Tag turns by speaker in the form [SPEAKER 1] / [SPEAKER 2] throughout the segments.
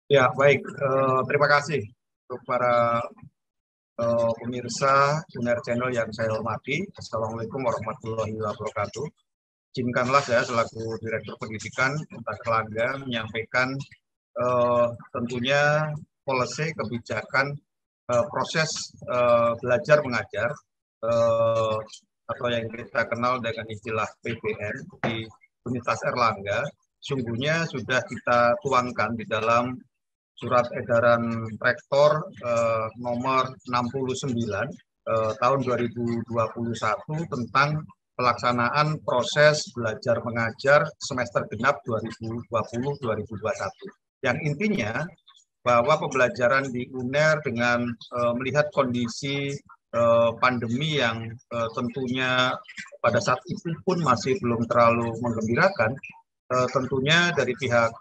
[SPEAKER 1] Ya, baik. Terima kasih untuk para pemirsa UNER Channel yang saya hormati. Assalamualaikum warahmatullahi wabarakatuh. Izinkanlah saya selaku Direktur Pendidikan Universitas Erlangga menyampaikan tentunya policy kebijakan proses belajar mengajar atau yang kita kenal dengan istilah PBM di Universitas Erlangga. Sungguhnya sudah kita tuangkan di dalam Surat Edaran Rektor nomor 69 tahun 2021 tentang pelaksanaan proses belajar mengajar semester genap 2020-2021. Yang intinya bahwa pembelajaran di UNER dengan melihat kondisi pandemi yang tentunya pada saat itu pun masih belum terlalu menggembirakan, tentunya dari pihak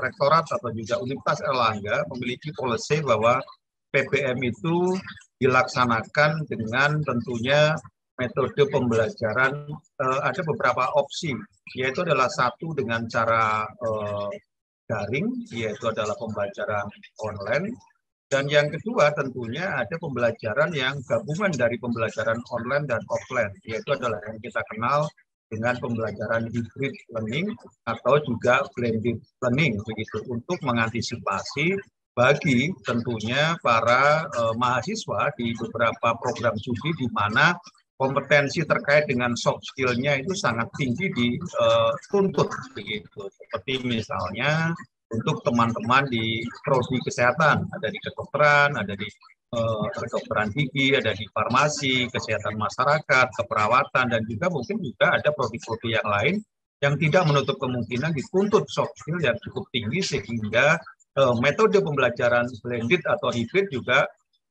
[SPEAKER 1] rektorat atau juga Universitas Erlangga memiliki policy bahwa PBM itu dilaksanakan dengan tentunya metode pembelajaran ada beberapa opsi, yaitu adalah satu dengan cara daring, yaitu adalah pembelajaran online, dan yang kedua tentunya ada pembelajaran yang gabungan dari pembelajaran online dan offline, yaitu adalah yang kita kenal dengan pembelajaran hybrid learning atau juga blended learning begitu, untuk mengantisipasi bagi tentunya para mahasiswa di beberapa program studi di mana kompetensi terkait dengan soft skill-nya itu sangat tinggi dituntut begitu. Seperti misalnya untuk teman-teman di prodi kesehatan, ada di kedokteran, ada di kedokteran gigi, ada di farmasi, kesehatan masyarakat, keperawatan, dan juga mungkin juga ada prodi-prodi yang lain yang tidak menutup kemungkinan dituntut soft skill yang cukup tinggi, sehingga metode pembelajaran blended atau hybrid juga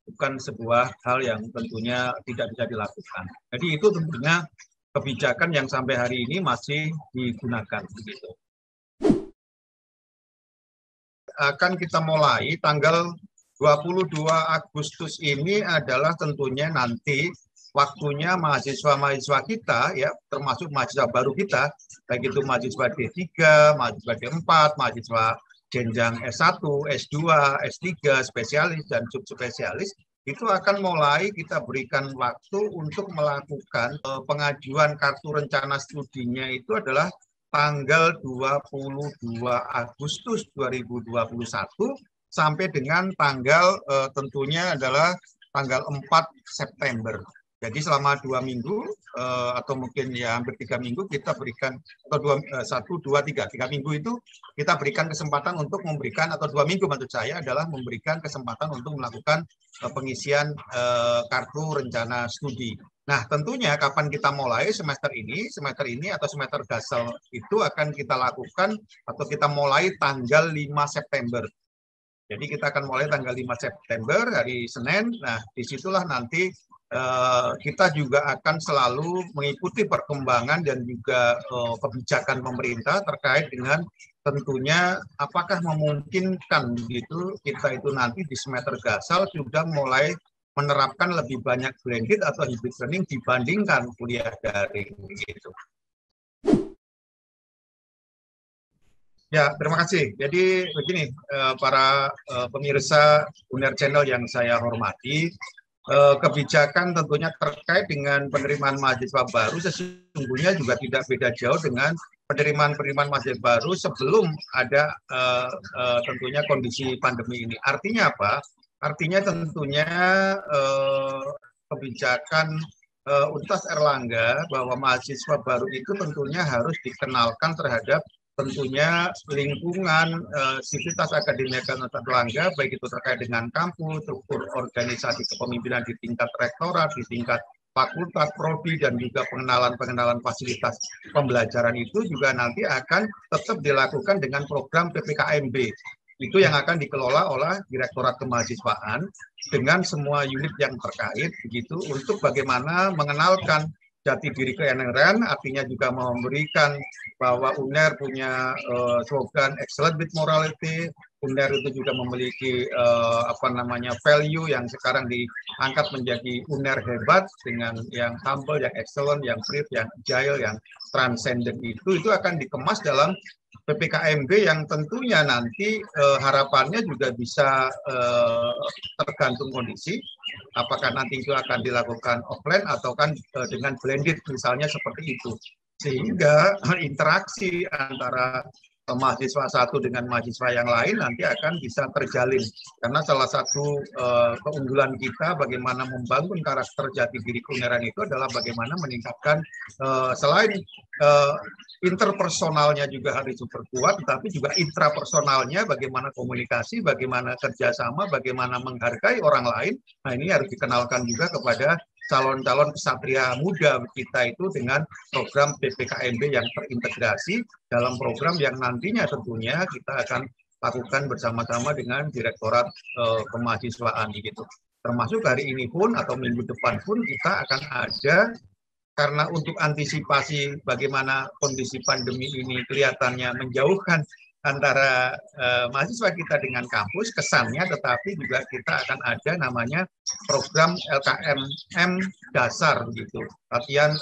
[SPEAKER 1] bukan sebuah hal yang tentunya tidak bisa dilakukan. Jadi itu tentunya kebijakan yang sampai hari ini masih digunakan begitu. Akan kita mulai tanggal 22 Agustus ini adalah tentunya nanti waktunya mahasiswa-mahasiswa kita, ya, termasuk mahasiswa baru kita, baik itu mahasiswa D3, mahasiswa D4, mahasiswa jenjang S1, S2, S3, spesialis, dan subspesialis, itu akan mulai kita berikan waktu untuk melakukan pengajuan kartu rencana studinya itu adalah tanggal 22 Agustus 2021 sampai dengan tanggal tentunya adalah tanggal 4 September. Jadi selama 2 minggu atau mungkin ya hampir 3 minggu kita berikan, atau 3 minggu itu kita berikan kesempatan untuk memberikan, atau 2 minggu maksud saya adalah memberikan kesempatan untuk melakukan pengisian kartu rencana studi. Nah, tentunya kapan kita mulai semester ini atau semester dasar itu akan kita lakukan atau kita mulai tanggal 5 September. Jadi kita akan mulai tanggal 5 September, hari Senin. Nah, disitulah nanti kita juga akan selalu mengikuti perkembangan dan juga kebijakan pemerintah terkait dengan tentunya apakah memungkinkan gitu kita itu nanti di semester dasar sudah mulai menerapkan lebih banyak blended atau hybrid learning dibandingkan kuliah daring gitu. Ya, terima kasih. Jadi begini, para pemirsa UNER Channel yang saya hormati, kebijakan tentunya terkait dengan penerimaan mahasiswa baru sesungguhnya juga tidak beda jauh dengan penerimaan mahasiswa baru sebelum ada tentunya kondisi pandemi ini. Artinya apa? Artinya tentunya kebijakan Universitas Erlangga bahwa mahasiswa baru itu tentunya harus dikenalkan terhadap tentunya lingkungan sivitas akademika Universitas Erlangga, baik itu terkait dengan kampus, struktur organisasi kepemimpinan di tingkat rektorat, di tingkat fakultas, prodi, dan juga pengenalan fasilitas pembelajaran itu juga nanti akan tetap dilakukan dengan program PPKMB. Itu yang akan dikelola oleh Direktorat Kemahasiswaan dengan semua unit yang terkait, begitu, untuk bagaimana mengenalkan jati diri ke-UNER-an, artinya juga memberikan bahwa UNER punya slogan excellent with morality. UNER itu juga memiliki value yang sekarang diangkat menjadi UNER hebat dengan yang humble, yang excellent, yang free, yang agile, yang transcendent itu akan dikemas dalam PPKMB yang tentunya nanti harapannya juga bisa tergantung kondisi, apakah nanti itu akan dilakukan offline atau kan dengan blended misalnya seperti itu. Sehingga interaksi antara mahasiswa satu dengan mahasiswa yang lain nanti akan bisa terjalin. Karena salah satu keunggulan kita bagaimana membangun karakter jati diri kulineran itu adalah bagaimana meningkatkan selain interpersonalnya juga harus diperkuat, tapi juga intrapersonalnya, bagaimana komunikasi, bagaimana kerjasama, bagaimana menghargai orang lain. Nah, ini harus dikenalkan juga kepada calon-calon kesatria muda kita itu dengan program PPKMB yang terintegrasi dalam program yang nantinya tentunya kita akan lakukan bersama-sama dengan Direktorat Kemahasiswaan gitu. Termasuk hari ini pun atau minggu depan pun kita akan ada, karena untuk antisipasi bagaimana kondisi pandemi ini kelihatannya menjauhkan antara mahasiswa kita dengan kampus, kesannya, tetapi juga kita akan ada namanya program LKMM dasar begitu, latihan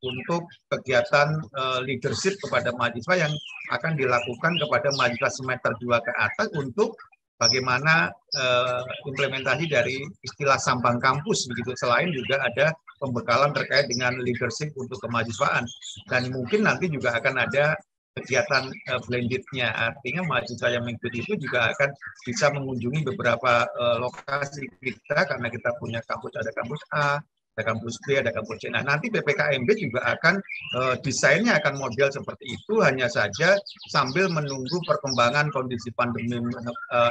[SPEAKER 1] untuk kegiatan leadership kepada mahasiswa yang akan dilakukan kepada mahasiswa semester 2 ke atas untuk bagaimana implementasi dari istilah sambang kampus begitu. Selain juga ada pembekalan terkait dengan leadership untuk kemahasiswaan, dan mungkin nanti juga akan ada kegiatan blendednya, artinya mahasiswa yang mengikuti itu juga akan bisa mengunjungi beberapa lokasi kita, karena kita punya kampus, ada kampus A, ada kampus B, ada kampus C. Nah, nanti PPKMB juga akan desainnya akan model seperti itu, hanya saja sambil menunggu perkembangan kondisi pandemi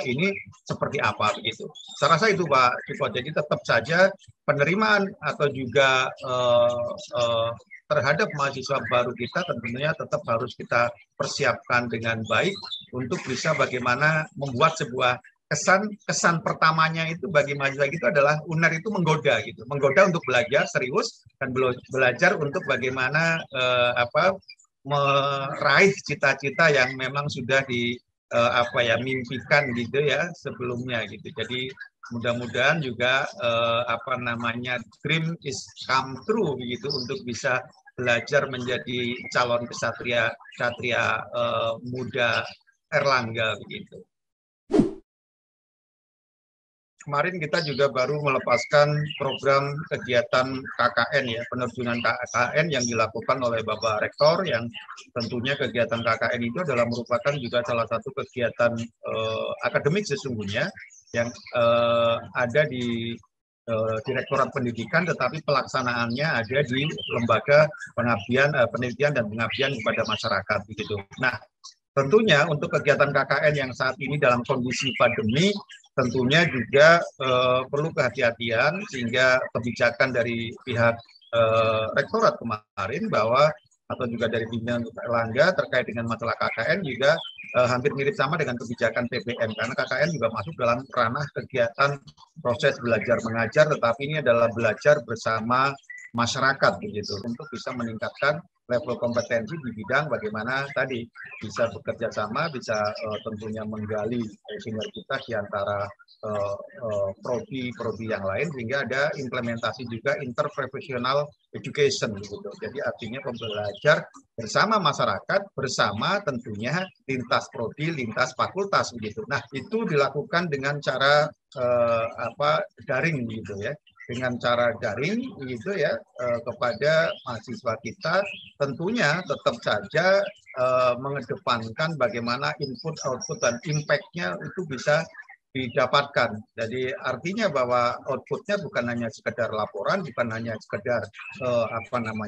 [SPEAKER 1] ini seperti apa begitu. Saya rasa itu Pak Ciko. Jadi tetap saja penerimaan atau juga terhadap mahasiswa baru kita tentunya tetap harus kita persiapkan dengan baik untuk bisa bagaimana membuat sebuah kesan pertamanya itu bagi mahasiswa itu adalah UNER itu menggoda gitu, menggoda untuk belajar serius dan belajar untuk bagaimana meraih cita-cita yang memang sudah mimpikan gitu ya sebelumnya gitu. Jadi mudah-mudahan juga dream is come true begitu untuk bisa belajar menjadi calon kesatria muda Erlangga begitu. Kemarin kita juga baru melepaskan program kegiatan KKN ya, penerjunan KKN yang dilakukan oleh Bapak Rektor, yang tentunya kegiatan KKN itu adalah merupakan juga salah satu kegiatan akademik sesungguhnya yang ada di Direktorat Pendidikan, tetapi pelaksanaannya ada di lembaga pengabdian penelitian dan pengabdian kepada masyarakat begitu. Nah, tentunya untuk kegiatan KKN yang saat ini dalam kondisi pandemi tentunya juga perlu kehati-hatian, sehingga kebijakan dari pihak Rektorat kemarin bahwa atau juga dari pimpinan Erlangga terkait dengan masalah KKN juga hampir mirip sama dengan kebijakan PPM, karena KKN juga masuk dalam ranah kegiatan proses belajar mengajar, tetapi ini adalah belajar bersama masyarakat begitu untuk bisa meningkatkan level kompetensi di bidang bagaimana tadi bisa bekerja sama, bisa tentunya menggali sinergitas di antara prodi yang lain, sehingga ada implementasi juga interprofessional education gitu. Jadi artinya pembelajar bersama masyarakat, bersama tentunya lintas prodi, lintas fakultas begitu. Nah, itu dilakukan dengan cara daring gitu ya. Dengan cara daring gitu ya kepada mahasiswa kita, tentunya tetap saja mengedepankan bagaimana input, output, dan impact-nya itu bisa didapatkan. Jadi artinya bahwa outputnya bukan hanya sekedar laporan, bukan hanya sekedar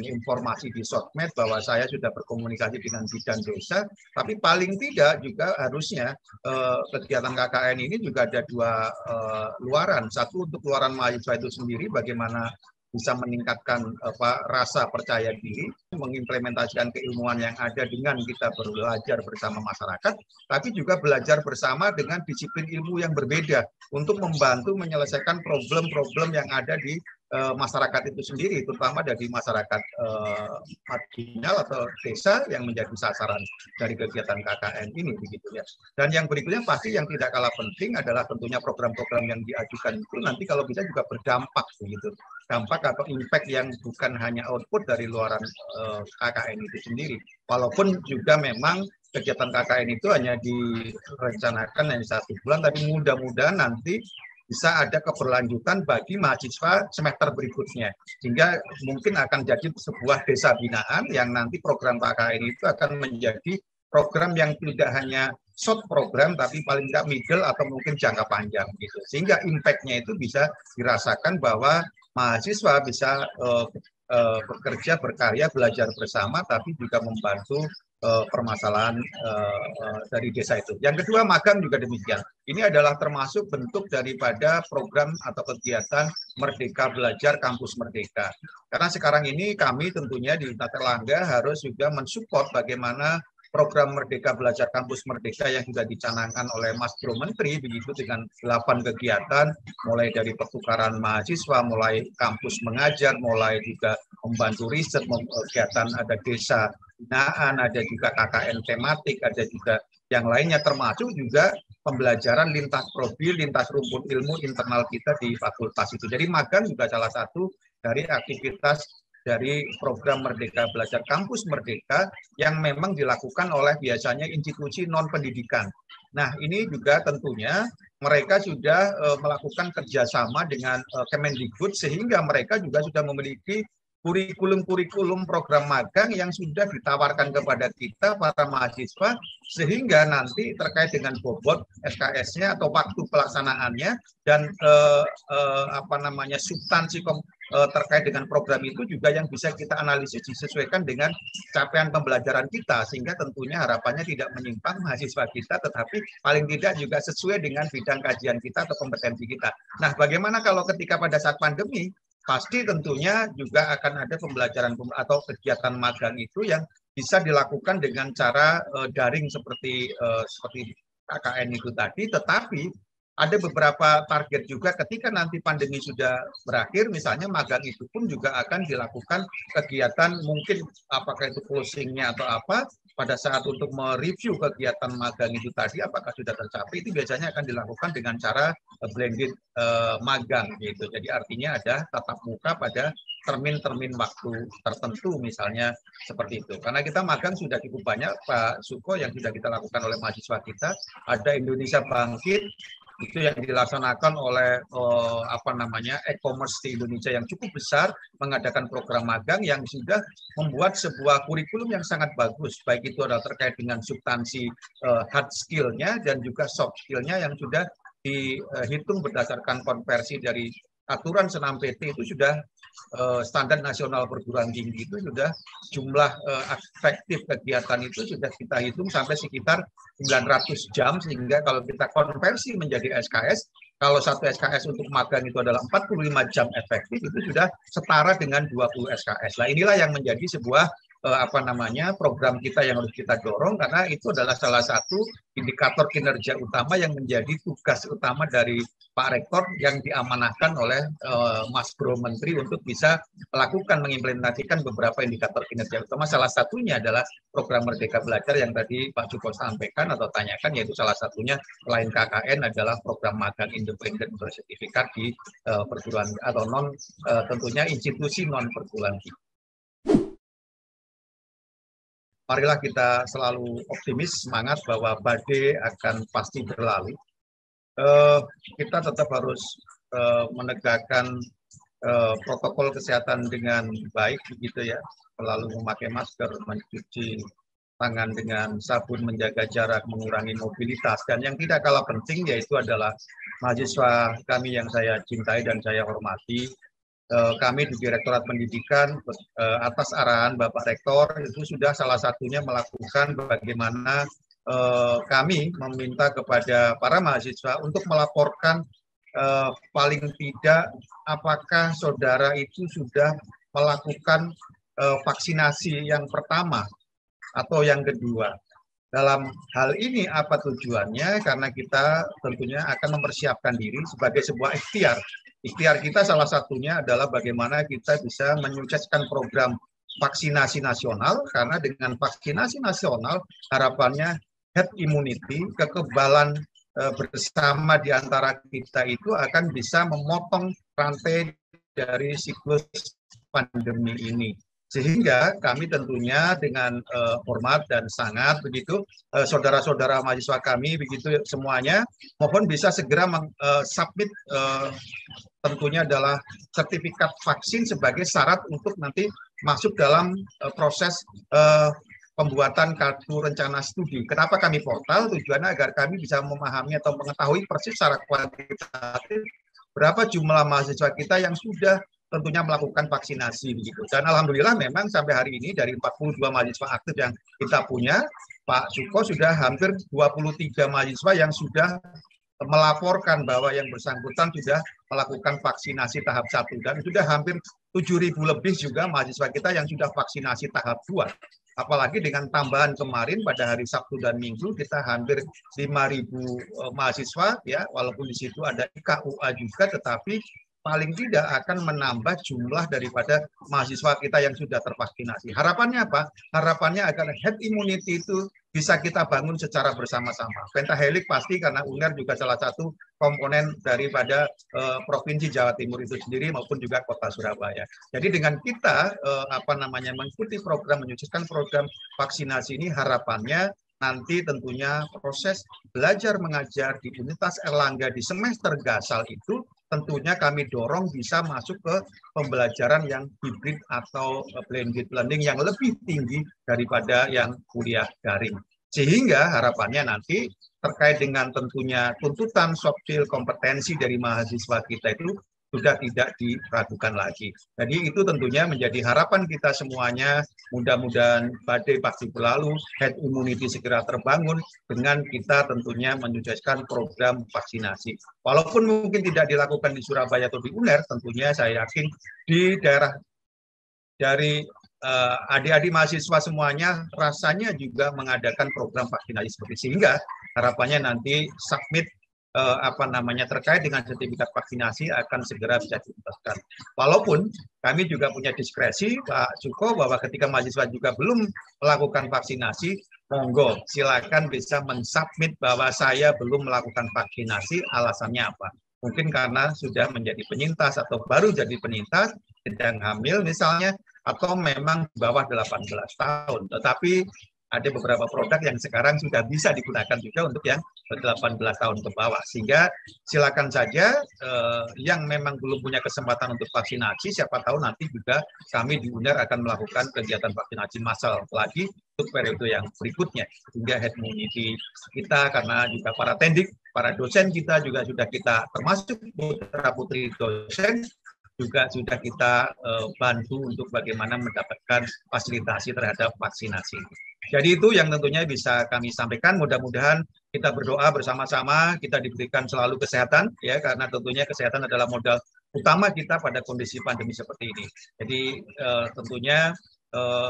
[SPEAKER 1] informasi di sosmed bahwa saya sudah berkomunikasi dengan bidan desa, tapi paling tidak juga harusnya kegiatan KKN ini juga ada dua luaran. Satu untuk luaran mahasiswa itu sendiri, bagaimana bisa meningkatkan rasa percaya diri, mengimplementasikan keilmuan yang ada dengan kita belajar bersama masyarakat, tapi juga belajar bersama dengan disiplin ilmu yang berbeda untuk membantu menyelesaikan problem-problem yang ada di masyarakat itu sendiri, terutama dari masyarakat marginal atau desa yang menjadi sasaran dari kegiatan KKN ini begitu ya. Dan yang berikutnya pasti yang tidak kalah penting adalah tentunya program-program yang diajukan itu nanti kalau bisa juga berdampak begitu. dampak atau impact yang bukan hanya output dari luaran KKN itu sendiri. Walaupun juga memang kegiatan KKN itu hanya direncanakan hanya 1 bulan, tapi mudah-mudahan nanti bisa ada keberlanjutan bagi mahasiswa semester berikutnya. Sehingga mungkin akan jadi sebuah desa binaan yang nanti program KKN itu akan menjadi program yang tidak hanya short program, tapi paling tidak middle atau mungkin jangka panjang gitu. Sehingga impact-nya itu bisa dirasakan bahwa mahasiswa bisa bekerja, berkarya, belajar bersama, tapi juga membantu permasalahan dari desa itu. Yang kedua, magang juga demikian. Ini adalah termasuk bentuk daripada program atau kegiatan Merdeka Belajar Kampus Merdeka. Karena sekarang ini kami tentunya di Universitas Erlangga harus juga mensupport bagaimana program Merdeka Belajar Kampus Merdeka yang sudah dicanangkan oleh Mas Bro Menteri, begitu dengan 8 kegiatan, mulai dari pertukaran mahasiswa, mulai kampus mengajar, mulai juga membantu riset, kegiatan ada desa binaan, ada juga KKN tematik, ada juga yang lainnya, termasuk juga pembelajaran lintas prodi, lintas rumpun ilmu internal kita di fakultas itu. Jadi magang juga salah satu dari aktivitas dari program Merdeka Belajar Kampus Merdeka yang memang dilakukan oleh biasanya institusi non-pendidikan. Nah, ini juga tentunya mereka sudah melakukan kerjasama dengan Kemendikbud, sehingga mereka juga sudah memiliki kurikulum program magang yang sudah ditawarkan kepada kita para mahasiswa, sehingga nanti terkait dengan bobot SKS-nya atau waktu pelaksanaannya dan substansi terkait dengan program itu juga yang bisa kita analisis disesuaikan dengan capaian pembelajaran kita, sehingga tentunya harapannya tidak menyimpang mahasiswa kita, tetapi paling tidak juga sesuai dengan bidang kajian kita atau kompetensi kita. Nah, bagaimana kalau ketika pada saat pandemi? Pasti tentunya juga akan ada pembelajaran atau kegiatan magang itu yang bisa dilakukan dengan cara daring seperti KKN itu tadi, tetapi ada beberapa target juga ketika nanti pandemi sudah berakhir, misalnya magang itu pun juga akan dilakukan kegiatan mungkin apakah itu closing-nya atau apa, pada saat untuk mereview kegiatan magang itu tadi apakah sudah tercapai, itu biasanya akan dilakukan dengan cara blended magang gitu. Jadi artinya ada tatap muka pada termin-termin waktu tertentu misalnya seperti itu. Karena kita magang sudah cukup banyak Pak Suko yang sudah kita lakukan oleh mahasiswa kita. Ada Indonesia Bangkit, itu yang dilaksanakan oleh e-commerce di Indonesia yang cukup besar, mengadakan program magang yang sudah membuat sebuah kurikulum yang sangat bagus, baik itu adalah terkait dengan substansi hard skill-nya dan juga soft skill-nya yang sudah dihitung berdasarkan konversi dari aturan senam PT itu sudah standar nasional perguruan tinggi itu sudah jumlah efektif kegiatan itu sudah kita hitung sampai sekitar 900 jam, sehingga kalau kita konversi menjadi SKS, kalau satu SKS untuk magang itu adalah 45 jam efektif, itu sudah setara dengan 20 SKS. Nah, inilah yang menjadi sebuah program kita yang harus kita dorong, karena itu adalah salah satu indikator kinerja utama yang menjadi tugas utama dari Pak Rektor yang diamanahkan oleh Mas Bro Menteri untuk bisa melakukan, mengimplementasikan beberapa indikator kinerja utama. Salah satunya adalah program Merdeka Belajar yang tadi Pak Suko sampaikan atau tanyakan, yaitu salah satunya selain KKN adalah program magang independen bersertifikat di perguruan atau tentunya institusi non perguruan tinggi. Marilah kita selalu optimis, semangat bahwa badai akan pasti berlalu. Kita tetap harus menegakkan protokol kesehatan dengan baik, begitu ya, selalu memakai masker, mencuci tangan dengan sabun, menjaga jarak, mengurangi mobilitas, dan yang tidak kalah penting yaitu adalah mahasiswa kami yang saya cintai dan saya hormati. Kami di Direktorat Pendidikan atas arahan Bapak Rektor itu sudah salah satunya melakukan bagaimana kami meminta kepada para mahasiswa untuk melaporkan paling tidak apakah saudara itu sudah melakukan vaksinasi yang pertama atau yang kedua. Dalam hal ini apa tujuannya? Karena kita tentunya akan mempersiapkan diri sebagai sebuah ikhtiar. Ikhtiar kita salah satunya adalah bagaimana kita bisa menyukseskan program vaksinasi nasional, karena dengan vaksinasi nasional harapannya herd immunity, kekebalan bersama di antara kita itu akan bisa memotong rantai dari siklus pandemi ini. Sehingga kami tentunya dengan hormat dan sangat begitu saudara-saudara mahasiswa kami begitu semuanya mohon bisa segera submit tentunya adalah sertifikat vaksin sebagai syarat untuk nanti masuk dalam proses pembuatan kartu rencana studi. Kenapa kami portal? Tujuannya agar kami bisa memahami atau mengetahui persis secara kuantitatif berapa jumlah mahasiswa kita yang sudah tentunya melakukan vaksinasi begitu. Dan alhamdulillah memang sampai hari ini dari 42 mahasiswa aktif yang kita punya, Pak Suko sudah hampir 23 mahasiswa yang sudah melaporkan bahwa yang bersangkutan sudah melakukan vaksinasi tahap 1 dan sudah hampir 7.000 lebih juga mahasiswa kita yang sudah vaksinasi tahap 2. Apalagi dengan tambahan kemarin pada hari Sabtu dan Minggu kita hampir 5.000 mahasiswa ya, walaupun di situ ada IKUA juga, tetapi paling tidak akan menambah jumlah daripada mahasiswa kita yang sudah tervaksinasi. Harapannya apa? Harapannya agar herd immunity itu bisa kita bangun secara bersama-sama. Pentahelix pasti karena UNER juga salah satu komponen daripada Provinsi Jawa Timur itu sendiri maupun juga Kota Surabaya. Jadi dengan kita mengikuti program, menyukseskan program vaksinasi ini, harapannya nanti tentunya proses belajar mengajar di Universitas Airlangga di semester gasal itu tentunya kami dorong bisa masuk ke pembelajaran yang hibrid atau blended learning yang lebih tinggi daripada yang kuliah daring. Sehingga harapannya nanti terkait dengan tentunya tuntutan soft skill kompetensi dari mahasiswa kita itu sudah tidak diragukan lagi. Jadi itu tentunya menjadi harapan kita semuanya, mudah-mudahan badai pasti berlalu, herd immunity segera terbangun dengan kita tentunya menyukseskan program vaksinasi. Walaupun mungkin tidak dilakukan di Surabaya atau di UNER, tentunya saya yakin di daerah dari adik-adik mahasiswa semuanya rasanya juga mengadakan program vaksinasi seperti sehingga harapannya nanti submit terkait dengan sertifikat vaksinasi akan segera bisa dituntaskan. Walaupun kami juga punya diskresi Pak Suko bahwa ketika mahasiswa juga belum melakukan vaksinasi, monggo silakan bisa mensubmit bahwa saya belum melakukan vaksinasi, alasannya apa? Mungkin karena sudah menjadi penyintas atau baru jadi penyintas, sedang hamil misalnya, atau memang di bawah 18 tahun. Tetapi ada beberapa produk yang sekarang sudah bisa digunakan juga untuk yang 18 tahun ke bawah. Sehingga silakan saja yang memang belum punya kesempatan untuk vaksinasi, siapa tahu nanti juga kami di UNER akan melakukan kegiatan vaksinasi massal lagi untuk periode yang berikutnya. Sehingga herd immunity kita, karena juga para tendik, para dosen kita juga sudah kita, termasuk putra-putri dosen, juga sudah kita bantu untuk bagaimana mendapatkan fasilitasi terhadap vaksinasi. Jadi itu yang tentunya bisa kami sampaikan. Mudah-mudahan kita berdoa bersama-sama, kita diberikan selalu kesehatan, ya, karena tentunya kesehatan adalah modal utama kita pada kondisi pandemi seperti ini. Jadi tentunya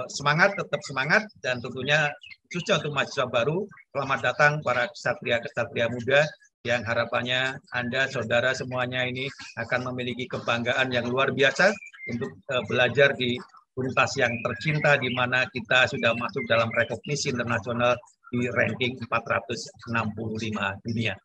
[SPEAKER 1] semangat, tetap semangat, dan tentunya khususnya untuk mahasiswa baru, selamat datang para kesatria-kesatria muda yang harapannya Anda, saudara semuanya ini akan memiliki kebanggaan yang luar biasa untuk belajar di universitas yang tercinta di mana kita sudah masuk dalam rekognisi internasional di ranking 465 dunia.